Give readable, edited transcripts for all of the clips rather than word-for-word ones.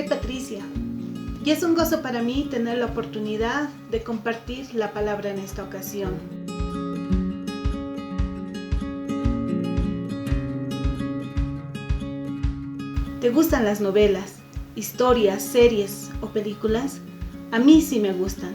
soy Patricia y es un gozo para mí tener la oportunidad de compartir la palabra en esta ocasión. ¿Te gustan las novelas, historias, series o películas? A mí sí me gustan.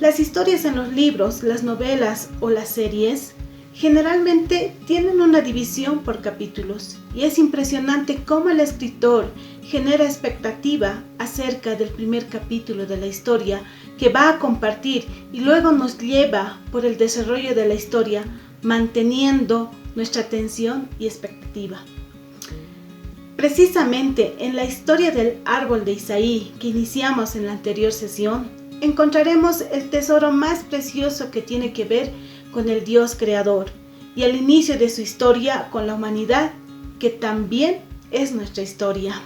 Las historias en los libros, las novelas o las series generalmente tienen una división por capítulos y es impresionante cómo el escritor genera expectativa acerca del primer capítulo de la historia que va a compartir y luego nos lleva por el desarrollo de la historia manteniendo nuestra atención y expectativa. Precisamente en la historia del árbol de Isaí que iniciamos en la anterior sesión, encontraremos el tesoro más precioso que tiene que ver con el Dios creador y el inicio de su historia con la humanidad, que también es nuestra historia.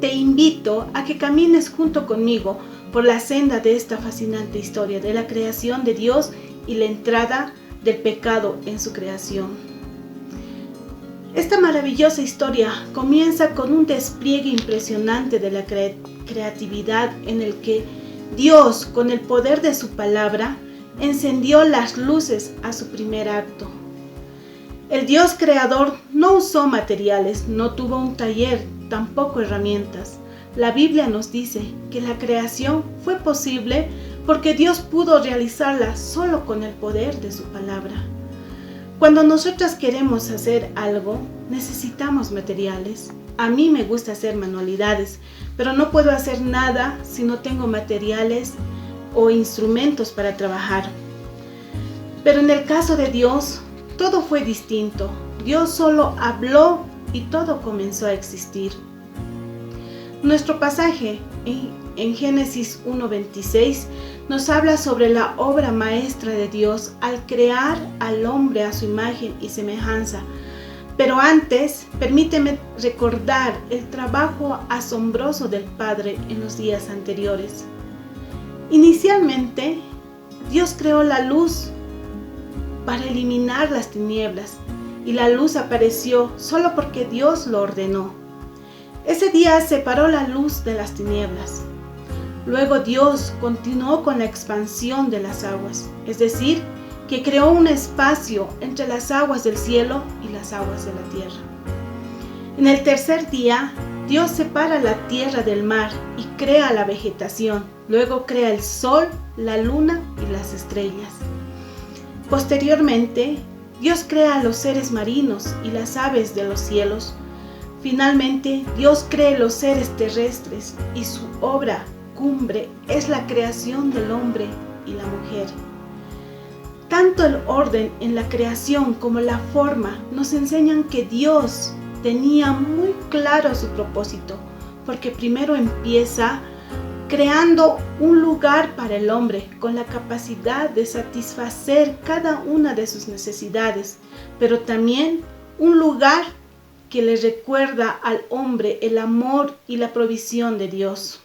Te invito a que camines junto conmigo por la senda de esta fascinante historia de la creación de Dios y la entrada del pecado en su creación. Esta maravillosa historia comienza con un despliegue impresionante de la creatividad en el que Dios, con el poder de su palabra, encendió las luces a su primer acto. El Dios creador no usó materiales, no tuvo un taller, tampoco herramientas. La Biblia nos dice que la creación fue posible porque Dios pudo realizarla solo con el poder de su palabra. Cuando nosotros queremos hacer algo, necesitamos materiales. A mí me gusta hacer manualidades, pero no puedo hacer nada si no tengo materiales o instrumentos para trabajar. Pero en el caso de Dios, todo fue distinto. Dios solo habló y todo comenzó a existir. Nuestro pasaje en Génesis 1:26 nos habla sobre la obra maestra de Dios al crear al hombre a su imagen y semejanza. Pero antes, permíteme recordar el trabajo asombroso del Padre en los días anteriores. Inicialmente, Dios creó la luz para eliminar las tinieblas, y la luz apareció solo porque Dios lo ordenó. Ese día separó la luz de las tinieblas. Luego Dios continuó con la expansión de las aguas, es decir, que creó un espacio entre las aguas del cielo y las aguas de la tierra. En el tercer día, Dios separa la tierra del mar y crea la vegetación. Luego crea el sol, la luna y las estrellas. Posteriormente, Dios crea a los seres marinos y las aves de los cielos. Finalmente, Dios crea los seres terrestres y su obra cumbre es la creación del hombre y la mujer. Tanto el orden en la creación como la forma nos enseñan que Dios tenía muy claro su propósito, porque primero empieza creando un lugar para el hombre con la capacidad de satisfacer cada una de sus necesidades, pero también un lugar que le recuerda al hombre el amor y la provisión de Dios.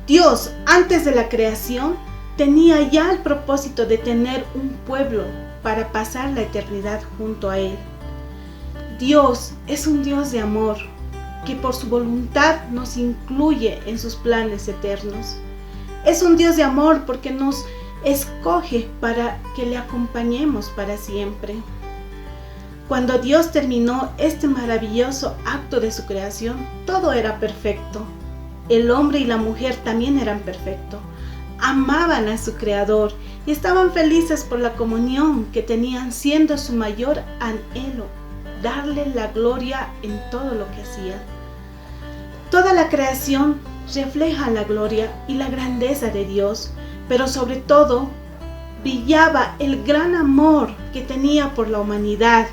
Dios, antes de la creación, tenía ya el propósito de tener un pueblo para pasar la eternidad junto a Él. Dios es un Dios de amor, que por su voluntad nos incluye en sus planes eternos. Es un Dios de amor porque nos escoge para que le acompañemos para siempre. Cuando Dios terminó este maravilloso acto de su creación, todo era perfecto. El hombre y la mujer también eran perfectos. Amaban a su Creador y estaban felices por la comunión que tenían, siendo su mayor anhelo darle la gloria en todo lo que hacían. Toda la creación refleja la gloria y la grandeza de Dios, pero sobre todo brillaba el gran amor que tenía por la humanidad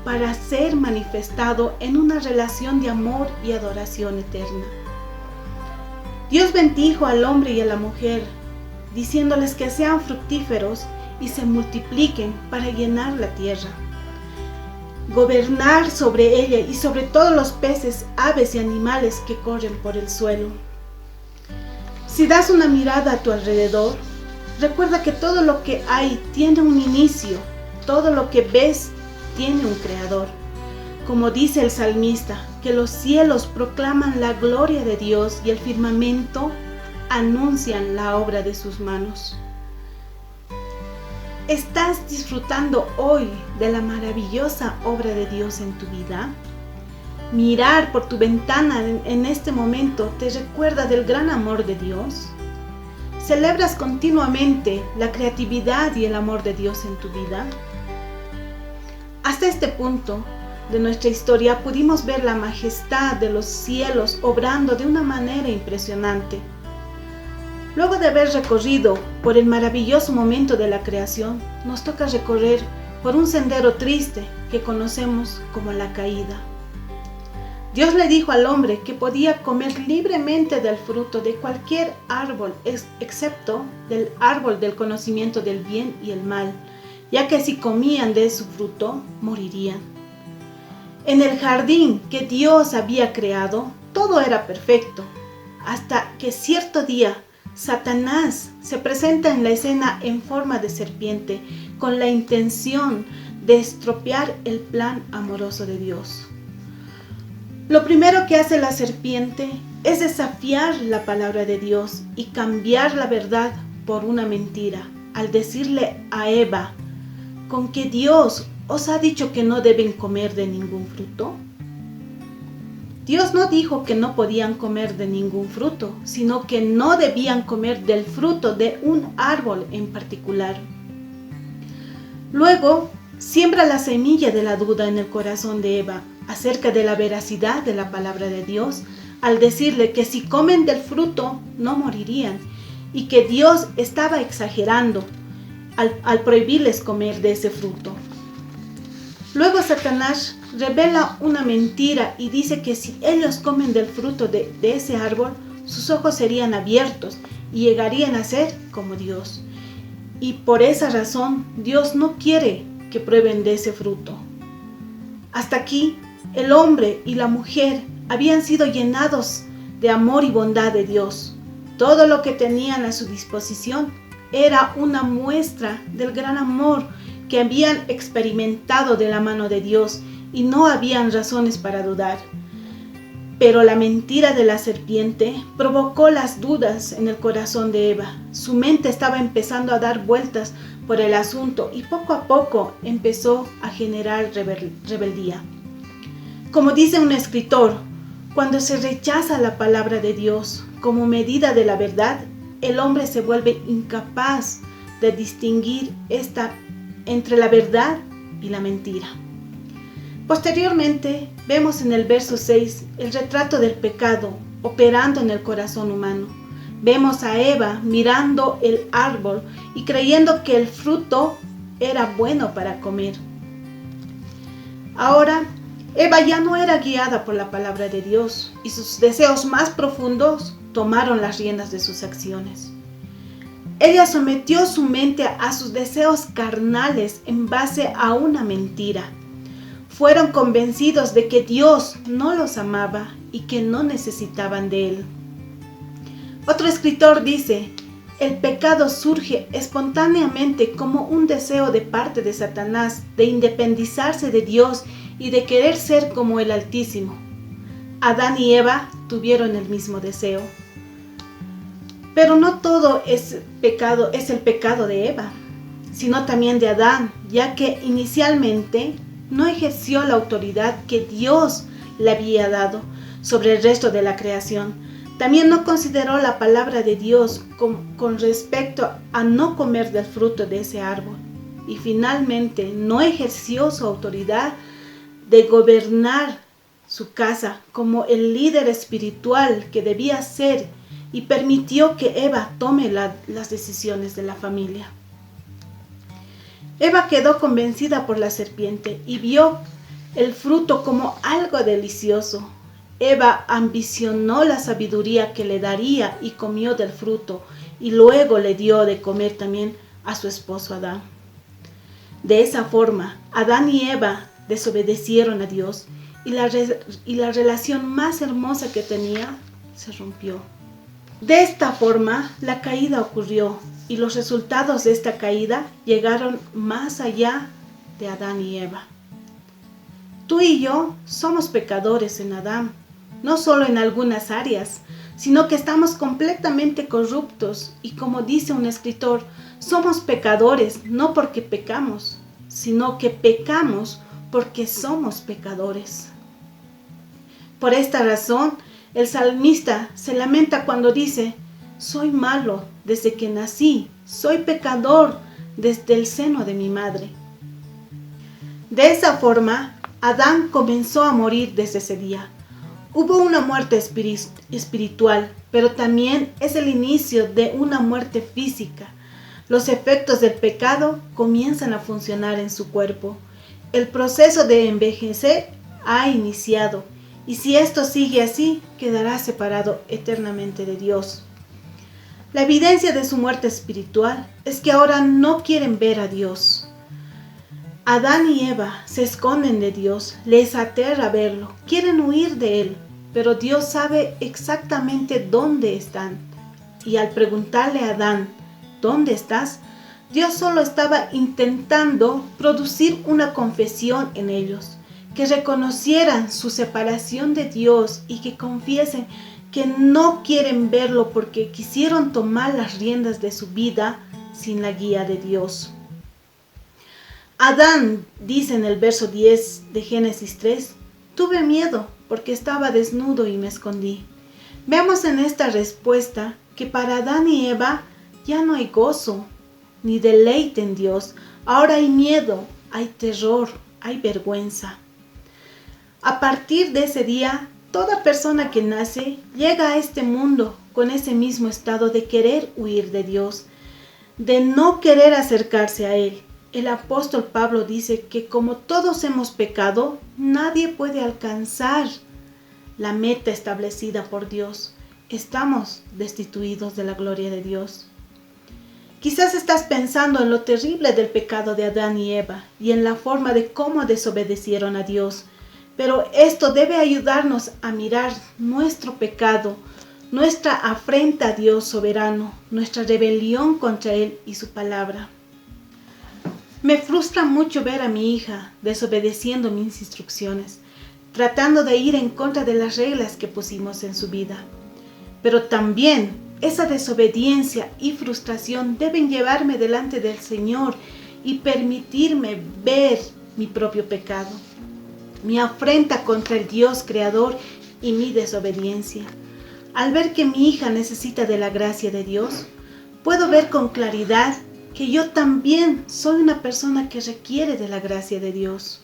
para ser manifestado en una relación de amor y adoración eterna. Dios bendijo al hombre y a la mujer, diciéndoles que sean fructíferos y se multipliquen para llenar la tierra, gobernar sobre ella y sobre todos los peces, aves y animales que corren por el suelo. Si das una mirada a tu alrededor, recuerda que todo lo que hay tiene un inicio, todo lo que ves tiene un creador. Como dice el salmista, que los cielos proclaman la gloria de Dios y el firmamento anuncian la obra de sus manos. ¿Estás disfrutando hoy de la maravillosa obra de Dios en tu vida? Mirar por tu ventana en este momento te recuerda del gran amor de Dios. ¿Celebras continuamente la creatividad y el amor de Dios en tu vida? Hasta este punto de nuestra historia pudimos ver la majestad de los cielos obrando de una manera impresionante. Luego de haber recorrido por el maravilloso momento de la creación, nos toca recorrer por un sendero triste que conocemos como la caída. Dios le dijo al hombre que podía comer libremente del fruto de cualquier árbol, excepto del árbol del conocimiento del bien y el mal, ya que si comían de su fruto, morirían. En el jardín que Dios había creado, todo era perfecto, hasta que cierto día Satanás se presenta en la escena en forma de serpiente con la intención de estropear el plan amoroso de Dios. Lo primero que hace la serpiente es desafiar la palabra de Dios y cambiar la verdad por una mentira, al decirle a Eva, ¿con que Dios os ha dicho que no deben comer de ningún fruto? Dios no dijo que no podían comer de ningún fruto, sino que no debían comer del fruto de un árbol en particular. Luego, siembra la semilla de la duda en el corazón de Eva acerca de la veracidad de la palabra de Dios, al decirle que si comen del fruto no morirían y que Dios estaba exagerando al prohibirles comer de ese fruto. Luego Satanás revela una mentira y dice que si ellos comen del fruto de ese árbol, sus ojos serían abiertos y llegarían a ser como Dios. Y por esa razón Dios no quiere que prueben de ese fruto. Hasta aquí, el hombre y la mujer habían sido llenados de amor y bondad de Dios. Todo lo que tenían a su disposición era una muestra del gran amor que habían experimentado de la mano de Dios y no habían razones para dudar. Pero la mentira de la serpiente provocó las dudas en el corazón de Eva. Su mente estaba empezando a dar vueltas por el asunto y poco a poco empezó a generar rebeldía. Como dice un escritor, cuando se rechaza la palabra de Dios como medida de la verdad, el hombre se vuelve incapaz de distinguir entre la verdad y la mentira. Posteriormente, vemos en el verso 6 el retrato del pecado operando en el corazón humano. Vemos a Eva mirando el árbol y creyendo que el fruto era bueno para comer. Ahora, Eva ya no era guiada por la palabra de Dios y sus deseos más profundos tomaron las riendas de sus acciones. Ella sometió su mente a sus deseos carnales en base a una mentira. Fueron convencidos de que Dios no los amaba y que no necesitaban de Él. Otro escritor dice, el pecado surge espontáneamente como un deseo de parte de Satanás de independizarse de Dios y de querer ser como el Altísimo. Adán y Eva tuvieron el mismo deseo. Pero no todo es el pecado de Eva, sino también de Adán, ya que inicialmente no ejerció la autoridad que Dios le había dado sobre el resto de la creación. También no consideró la palabra de Dios con respecto a no comer del fruto de ese árbol. Y finalmente no ejerció su autoridad de gobernar su casa como el líder espiritual que debía ser y permitió que Eva tome las decisiones de la familia. Eva quedó convencida por la serpiente y vio el fruto como algo delicioso. Eva ambicionó la sabiduría que le daría y comió del fruto, y luego le dio de comer también a su esposo Adán. De esa forma, Adán y Eva desobedecieron a Dios y la relación más hermosa que tenía se rompió. De esta forma, la caída ocurrió y los resultados de esta caída llegaron más allá de Adán y Eva. Tú y yo somos pecadores en Adán, no solo en algunas áreas, sino que estamos completamente corruptos y, como dice un escritor, somos pecadores no porque pecamos, sino que pecamos porque somos pecadores. Por esta razón, el salmista se lamenta cuando dice: soy malo desde que nací, soy pecador desde el seno de mi madre. De esa forma, Adán comenzó a morir desde ese día. Hubo una muerte espiritual, pero también es el inicio de una muerte física. Los efectos del pecado comienzan a funcionar en su cuerpo. El proceso de envejecer ha iniciado, y si esto sigue así, quedará separado eternamente de Dios. La evidencia de su muerte espiritual es que ahora no quieren ver a Dios. Adán y Eva se esconden de Dios, les aterra verlo, quieren huir de él, pero Dios sabe exactamente dónde están. Y al preguntarle a Adán: ¿dónde estás?, Dios solo estaba intentando producir una confesión en ellos, que reconocieran su separación de Dios y que confiesen que no quieren verlo porque quisieron tomar las riendas de su vida sin la guía de Dios. Adán dice en el verso 10 de Génesis 3: tuve miedo porque estaba desnudo y me escondí. Vemos en esta respuesta que para Adán y Eva ya no hay gozo ni deleite en Dios. Ahora hay miedo, hay terror, hay vergüenza. A partir de ese día, toda persona que nace llega a este mundo con ese mismo estado de querer huir de Dios, de no querer acercarse a Él. El apóstol Pablo dice que como todos hemos pecado, nadie puede alcanzar la meta establecida por Dios. Estamos destituidos de la gloria de Dios. Quizás estás pensando en lo terrible del pecado de Adán y Eva y en la forma de cómo desobedecieron a Dios, pero esto debe ayudarnos a mirar nuestro pecado, nuestra afrenta a Dios soberano, nuestra rebelión contra Él y su palabra. Me frustra mucho ver a mi hija desobedeciendo mis instrucciones, tratando de ir en contra de las reglas que pusimos en su vida. Pero también esa desobediencia y frustración deben llevarme delante del Señor y permitirme ver mi propio pecado, mi afrenta contra el Dios creador y mi desobediencia. Al ver que mi hija necesita de la gracia de Dios, puedo ver con claridad que yo también soy una persona que requiere de la gracia de Dios.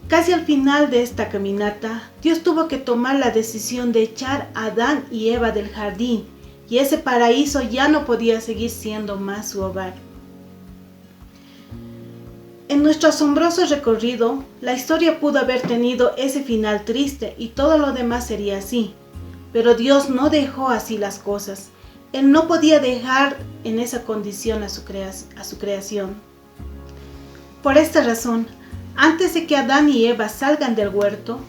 Casi al final de esta caminata, Dios tuvo que tomar la decisión de echar a Adán y Eva del jardín, y ese paraíso ya no podía seguir siendo más su hogar. En nuestro asombroso recorrido, la historia pudo haber tenido ese final triste y todo lo demás sería así, pero Dios no dejó así las cosas. Él no podía dejar en esa condición a su creación. Por esta razón, antes de que Adán y Eva salgan del huerto,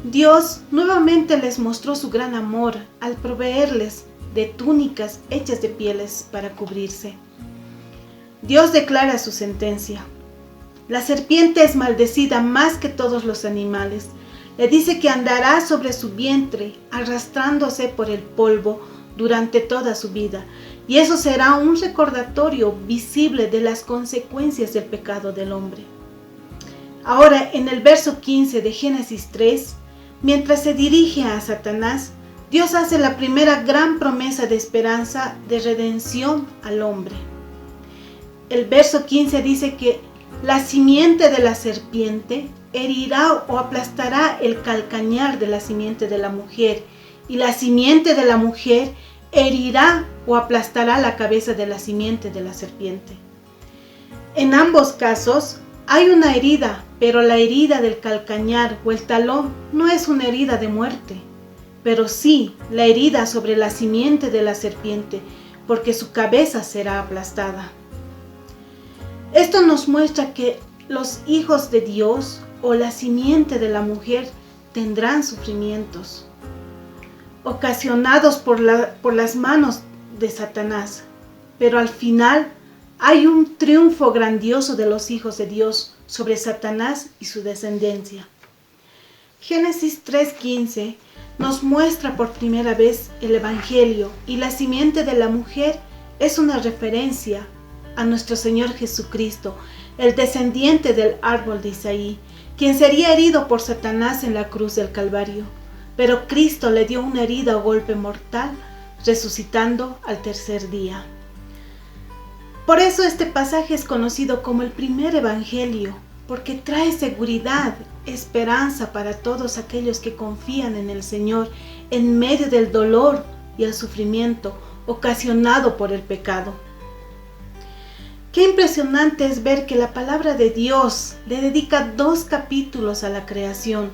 Dios nuevamente les mostró su gran amor al proveerles de túnicas hechas de pieles para cubrirse. Dios declara su sentencia. La serpiente es maldecida más que todos los animales. Le dice que andará sobre su vientre, arrastrándose por el polvo durante toda su vida, y eso será un recordatorio visible de las consecuencias del pecado del hombre. Ahora, en el verso 15 de Génesis 3, mientras se dirige a Satanás, Dios hace la primera gran promesa de esperanza de redención al hombre. El verso 15 dice que la simiente de la serpiente herirá o aplastará el calcañar de la simiente de la mujer, y la simiente de la mujer herirá o aplastará la cabeza de la simiente de la serpiente. En ambos casos hay una herida, pero la herida del calcañar o el talón no es una herida de muerte, pero sí la herida sobre la simiente de la serpiente, porque su cabeza será aplastada. Esto nos muestra que los hijos de Dios o la simiente de la mujer tendrán sufrimientos ocasionados por las manos de Satanás, pero al final hay un triunfo grandioso de los hijos de Dios sobre Satanás y su descendencia. Génesis 3:15 nos muestra por primera vez el Evangelio, y la simiente de la mujer es una referencia a nuestro Señor Jesucristo, el descendiente del árbol de Isaí, quien sería herido por Satanás en la cruz del Calvario. Pero Cristo le dio una herida o golpe mortal, resucitando al tercer día. Por eso este pasaje es conocido como el primer Evangelio, porque trae seguridad, esperanza para todos aquellos que confían en el Señor en medio del dolor y el sufrimiento ocasionado por el pecado. Qué impresionante es ver que la palabra de Dios le dedica 2 capítulos a la creación,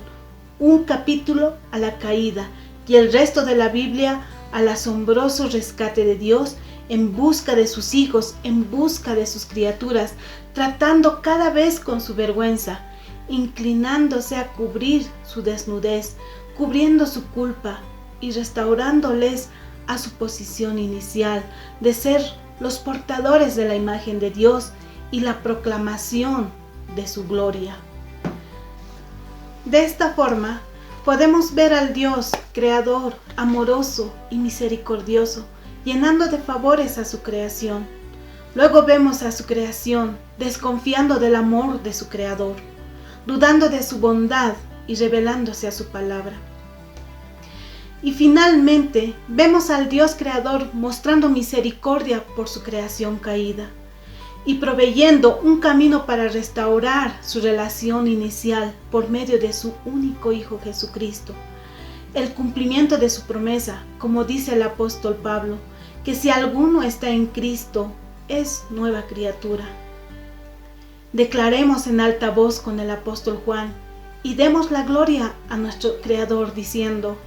un capítulo a la caída y el resto de la Biblia al asombroso rescate de Dios en busca de sus hijos, en busca de sus criaturas, tratando cada vez con su vergüenza, inclinándose a cubrir su desnudez, cubriendo su culpa y restaurándoles a su posición inicial de ser los portadores de la imagen de Dios y la proclamación de su gloria. De esta forma, podemos ver al Dios creador, amoroso y misericordioso, llenando de favores a su creación. Luego vemos a su creación desconfiando del amor de su creador, dudando de su bondad y rebelándose a su palabra. Y finalmente vemos al Dios creador mostrando misericordia por su creación caída y proveyendo un camino para restaurar su relación inicial por medio de su único Hijo Jesucristo. El cumplimiento de su promesa, como dice el apóstol Pablo, que si alguno está en Cristo, es nueva criatura. Declaremos en alta voz con el apóstol Juan y demos la gloria a nuestro Creador diciendo: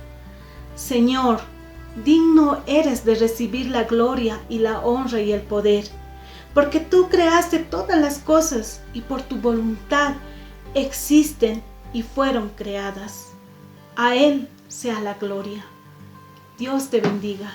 Señor, digno eres de recibir la gloria y la honra y el poder, porque tú creaste todas las cosas y por tu voluntad existen y fueron creadas. A Él sea la gloria. Dios te bendiga.